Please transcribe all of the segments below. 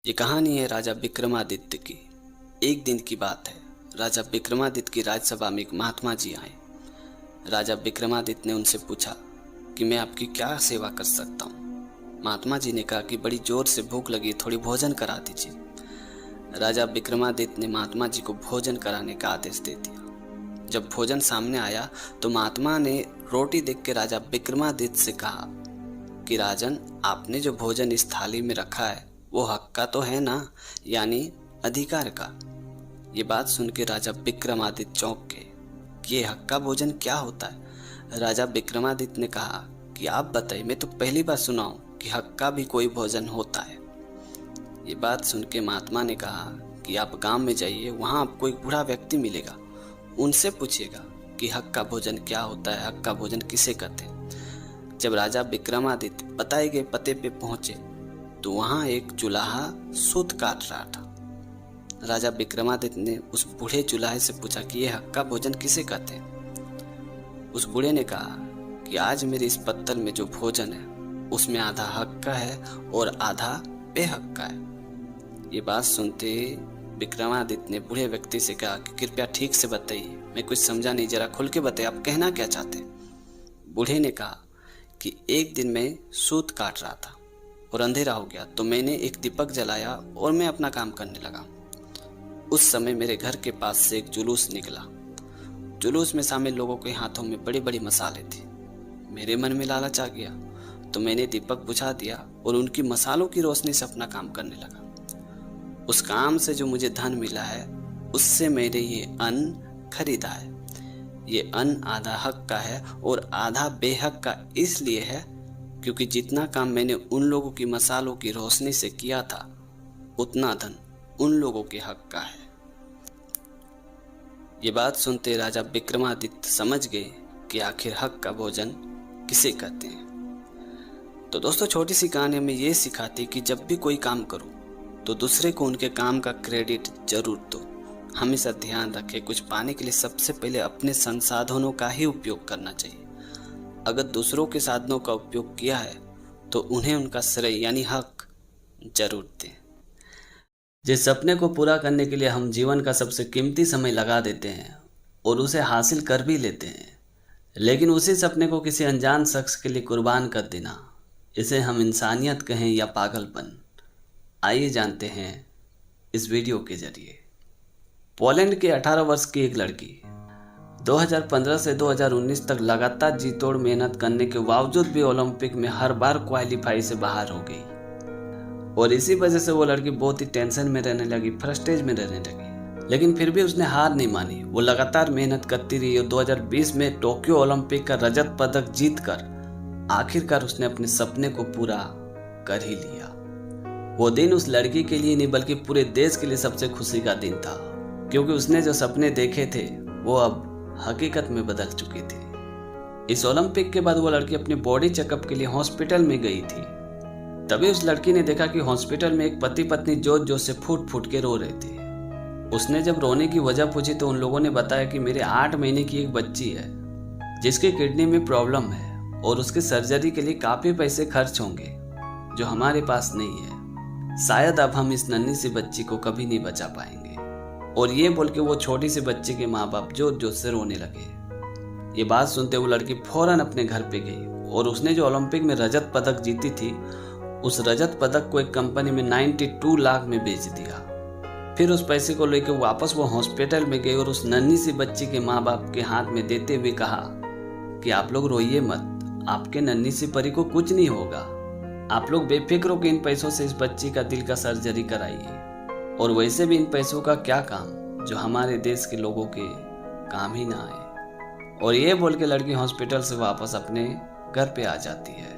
ये कहानी है राजा विक्रमादित्य की। एक दिन की बात है। राजा विक्रमादित्य की राजसभा में एक महात्मा जी आए। राजा विक्रमादित्य ने उनसे पूछा कि मैं आपकी क्या सेवा कर सकता हूँ। महात्मा जी ने कहा कि बड़ी जोर से भूख लगी, थोड़ी भोजन करा दीजिए। राजा विक्रमादित्य ने महात्मा जी को भोजन कराने का आदेश दे दिया। जब भोजन सामने आया तो महात्मा ने रोटी देख के राजा विक्रमादित्य से कहा कि राजन, आपने जो भोजन इस थाली में रखा है वो हक का तो है ना, यानी अधिकार का। ये बात सुन के राजा विक्रमादित्य चौंक गए कि ये हक का भोजन क्या होता है। राजा विक्रमादित्य ने कहा कि आप बताइए, मैं तो पहली बार सुना हूँ कि हक का भी कोई भोजन होता है। ये बात सुन के महात्मा ने कहा कि आप गांव में जाइए, वहाँ आपको एक बूढ़ा व्यक्ति मिलेगा, उनसे पूछिएगा कि हक का भोजन क्या होता है, हक का भोजन किसे कहते हैं। जब राजा विक्रमादित्य बताए गए पते पे पहुंचे तो वहां एक चुलाहा सूत काट रहा था। राजा विक्रमादित्य ने उस बूढ़े चुलाहे से पूछा कि यह हक का भोजन किसे कहते हैं। उस बूढ़े ने कहा कि आज मेरे इस पत्तल में जो भोजन है उसमें आधा हक का है और आधा बेहक का है। ये बात सुनते विक्रमादित्य ने बूढ़े व्यक्ति से कहा कि कृपया ठीक से बताइए, मैं कुछ समझा नहीं, जरा खुल के बताइए, आप कहना क्या चाहते हैं। बूढ़े ने कहा कि एक दिन मैं सूत काट रहा था और अंधेरा हो गया तो मैंने एक दीपक जलाया और मैं अपना काम करने लगा। उस समय मेरे घर के पास से एक जुलूस निकला। जुलूस में शामिल लोगों के हाथों में बड़ी बड़ी मसाले थी। मेरे मन में लालच आ गया तो मैंने दीपक बुझा दिया और उनकी मसालों की रोशनी से अपना काम करने लगा। उस काम से जो मुझे धन मिला है उससे मैंने ये अन्न खरीदा है। ये अन्न आधा हक का है और आधा बेहक का इसलिए है क्योंकि जितना काम मैंने उन लोगों की मसालों की रोशनी से किया था उतना धन उन लोगों के हक का है। ये बात सुनते राजा विक्रमादित्य समझ गए कि आखिर हक का भोजन किसे कहते हैं। तो दोस्तों, छोटी सी कहानी हमें ये सिखाती कि जब भी कोई काम करो तो दूसरे को उनके काम का क्रेडिट जरूर दो। हमेशा ध्यान रखें, कुछ पाने के लिए सबसे पहले अपने संसाधनों का ही उपयोग करना चाहिए। अगर दूसरों के साधनों का उपयोग किया है तो उन्हें उनका श्रेय यानी हक जरूर दें। जिस सपने को पूरा करने के लिए हम जीवन का सबसे कीमती समय लगा देते हैं और उसे हासिल कर भी लेते हैं, लेकिन उसी सपने को किसी अनजान शख्स के लिए कुर्बान कर देना, इसे हम इंसानियत कहें या पागलपन। आइए जानते हैं इस वीडियो के जरिए। पोलैंड के 18 वर्ष की एक लड़की 2015 से 2019 तक लगातार जी तोड़ मेहनत करने के बावजूद भी ओलंपिक में हर बार क्वालिफाई से बाहर हो गई और इसी वजह से वो लड़की बहुत ही टेंशन में रहने लगी, फ्रस्ट्रेज में रहने लगी। लेकिन फिर भी उसने हार नहीं मानी, वो लगातार मेहनत करती रही और 2020 में टोक्यो ओलंपिक का रजत पदक जीतकर आखिरकार उसने अपने सपने को पूरा कर ही लिया। वो दिन उस लड़की के लिए नहीं बल्कि पूरे देश के लिए सबसे खुशी का दिन था, क्योंकि उसने जो सपने देखे थे वो अब हकीकत में बदल चुकी थी। इस ओलंपिक के बाद वो लड़की अपनी बॉडी चेकअप के लिए हॉस्पिटल में गई थी। तभी उस लड़की ने देखा कि हॉस्पिटल में एक पति पत्नी जोर जोर से फूट फूट के रो रहे थे। उसने जब रोने की वजह पूछी तो उन लोगों ने बताया कि मेरे 8 महीने की एक बच्ची है जिसकी किडनी में प्रॉब्लम है और उसके सर्जरी के लिए काफी पैसे खर्च होंगे जो हमारे पास नहीं है। शायद अब हम इस नन्ही सी बच्ची को कभी नहीं बचा पाएंगे। और ये बोल के वो छोटी सी बच्ची के माँ बाप जोर जोर से रोने लगे। ये बात सुनते वो लड़की फौरन अपने घर पे गई और उसने जो ओलंपिक में रजत पदक जीती थी उस रजत पदक को एक कंपनी में 92 लाख में बेच दिया। फिर उस पैसे को लेकर वापस वो हॉस्पिटल में गई और उस नन्ही सी बच्ची के माँ बाप के हाथ में देते हुए कहा कि आप लोग रोइए मत, आपके नन्ही सी परी को कुछ नहीं होगा, आप लोग बेफिक्र होकर इन पैसों से इस बच्ची का दिल का सर्जरी कराइए। और वैसे भी इन पैसों का क्या काम जो हमारे देश के लोगों के काम ही ना आए। और ये बोल के लड़की हॉस्पिटल से वापस अपने घर पे आ जाती है।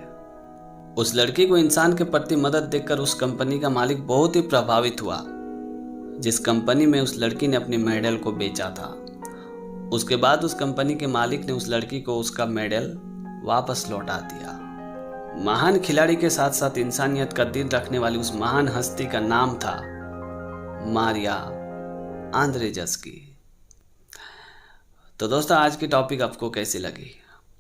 उस लड़की को इंसान के प्रति मदद देखकर उस कंपनी का मालिक बहुत ही प्रभावित हुआ जिस कंपनी में उस लड़की ने अपने मेडल को बेचा था। उसके बाद उस कंपनी के मालिक ने उस लड़की को उसका मेडल वापस लौटा दिया। महान खिलाड़ी के साथ साथ इंसानियत का दिल रखने वाली उस महान हस्ती का नाम था मारिया आंद्रेजस्की। तो दोस्तों, आज की टॉपिक आपको कैसी लगी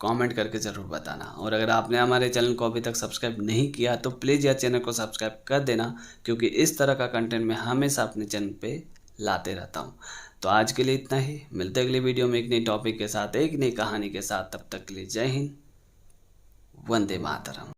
कमेंट करके ज़रूर बताना। और अगर आपने हमारे चैनल को अभी तक सब्सक्राइब नहीं किया तो प्लीज़ यार चैनल को सब्सक्राइब कर देना, क्योंकि इस तरह का कंटेंट मैं हमेशा अपने चैनल पे लाते रहता हूँ। तो आज के लिए इतना ही, मिलते अगली वीडियो में एक नई टॉपिक के साथ, एक नई कहानी के साथ। तब तक के लिए जय हिंद, वंदे मातरम।